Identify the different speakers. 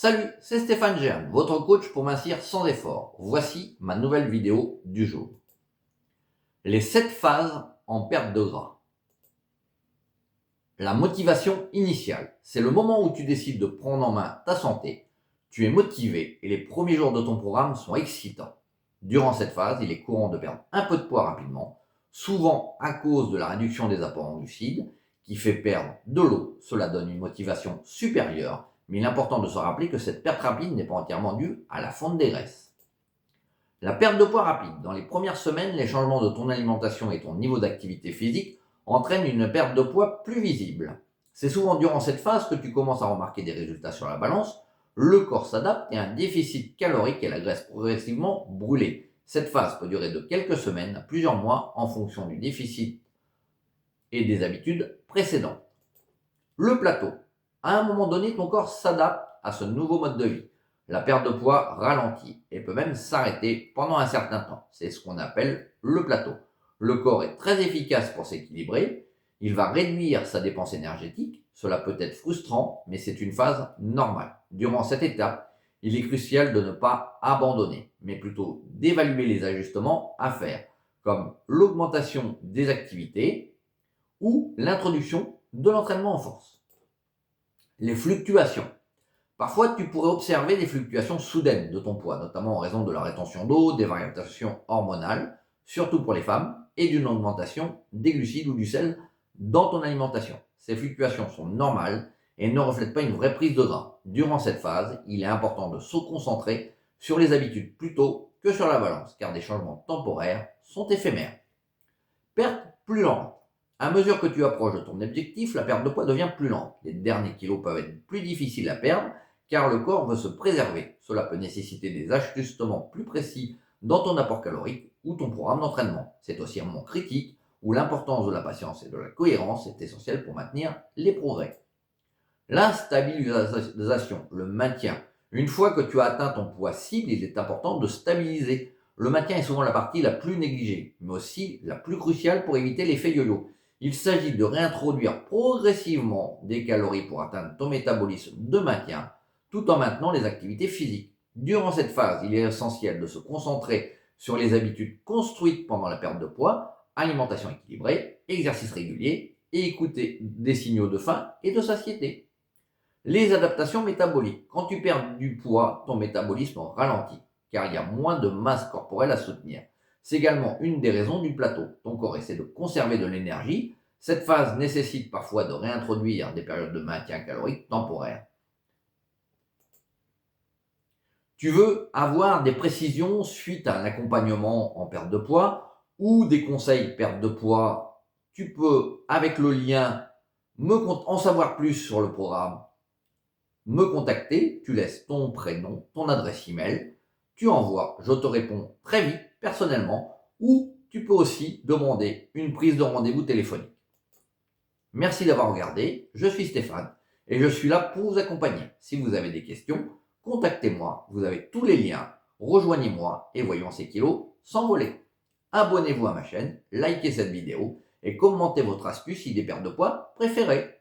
Speaker 1: Salut, c'est Stéphane Gern, votre coach pour mincir sans effort. Voici ma nouvelle vidéo du jour. Les 7 phases en perte de gras. La motivation initiale, c'est le moment où tu décides de prendre en main ta santé. Tu es motivé et les premiers jours de ton programme sont excitants. Durant cette phase, il est courant de perdre un peu de poids rapidement, souvent à cause de la réduction des apports en glucides, qui fait perdre de l'eau. Cela donne une motivation supérieure. Mais il est important de se rappeler que cette perte rapide n'est pas entièrement due à la fonte des graisses. La perte de poids rapide. Dans les premières semaines, les changements de ton alimentation et ton niveau d'activité physique entraînent une perte de poids plus visible. C'est souvent durant cette phase que tu commences à remarquer des résultats sur la balance. Le corps s'adapte et un déficit calorique et la graisse progressivement brûlée. Cette phase peut durer de quelques semaines à plusieurs mois en fonction du déficit et des habitudes précédentes. Le plateau. À un moment donné, ton corps s'adapte à ce nouveau mode de vie. La perte de poids ralentit et peut même s'arrêter pendant un certain temps. C'est ce qu'on appelle le plateau. Le corps est très efficace pour s'équilibrer. Il va réduire sa dépense énergétique. Cela peut être frustrant, mais c'est une phase normale. Durant cette étape, il est crucial de ne pas abandonner, mais plutôt d'évaluer les ajustements à faire, comme l'augmentation des activités ou l'introduction de l'entraînement en force. Les fluctuations. Parfois, tu pourrais observer des fluctuations soudaines de ton poids, notamment en raison de la rétention d'eau, des variations hormonales, surtout pour les femmes, et d'une augmentation des glucides ou du sel dans ton alimentation. Ces fluctuations sont normales et ne reflètent pas une vraie prise de gras. Durant cette phase, il est important de se concentrer sur les habitudes plutôt que sur la balance, car des changements temporaires sont éphémères. Perte plus lente. À mesure que tu approches de ton objectif, la perte de poids devient plus lente. Les derniers kilos peuvent être plus difficiles à perdre car le corps veut se préserver. Cela peut nécessiter des ajustements plus précis dans ton apport calorique ou ton programme d'entraînement. C'est aussi un moment critique où l'importance de la patience et de la cohérence est essentielle pour maintenir les progrès. La stabilisation, le maintien. Une fois que tu as atteint ton poids cible, il est important de stabiliser. Le maintien est souvent la partie la plus négligée, mais aussi la plus cruciale pour éviter l'effet yo-yo. Il s'agit de réintroduire progressivement des calories pour atteindre ton métabolisme de maintien, tout en maintenant les activités physiques. Durant cette phase, il est essentiel de se concentrer sur les habitudes construites pendant la perte de poids, alimentation équilibrée, exercice régulier et écouter des signaux de faim et de satiété. Les adaptations métaboliques. Quand tu perds du poids, ton métabolisme ralentit, car il y a moins de masse corporelle à soutenir. C'est également une des raisons du plateau. Ton corps essaie de conserver de l'énergie. Cette phase nécessite parfois de réintroduire des périodes de maintien calorique temporaires. Tu veux avoir des précisions suite à un accompagnement en perte de poids ou des conseils perte de poids. Tu peux, avec le lien, en savoir plus sur le programme, me contacter, tu laisses ton prénom, ton adresse email, tu envoies, je te réponds très vite, personnellement, ou tu peux aussi demander une prise de rendez-vous téléphonique. Merci d'avoir regardé, je suis Stéphane et je suis là pour vous accompagner. Si vous avez des questions, contactez-moi, vous avez tous les liens, rejoignez-moi et voyons ces kilos s'envoler. Abonnez-vous à ma chaîne, likez cette vidéo et commentez votre astuce idée perte de poids préférée.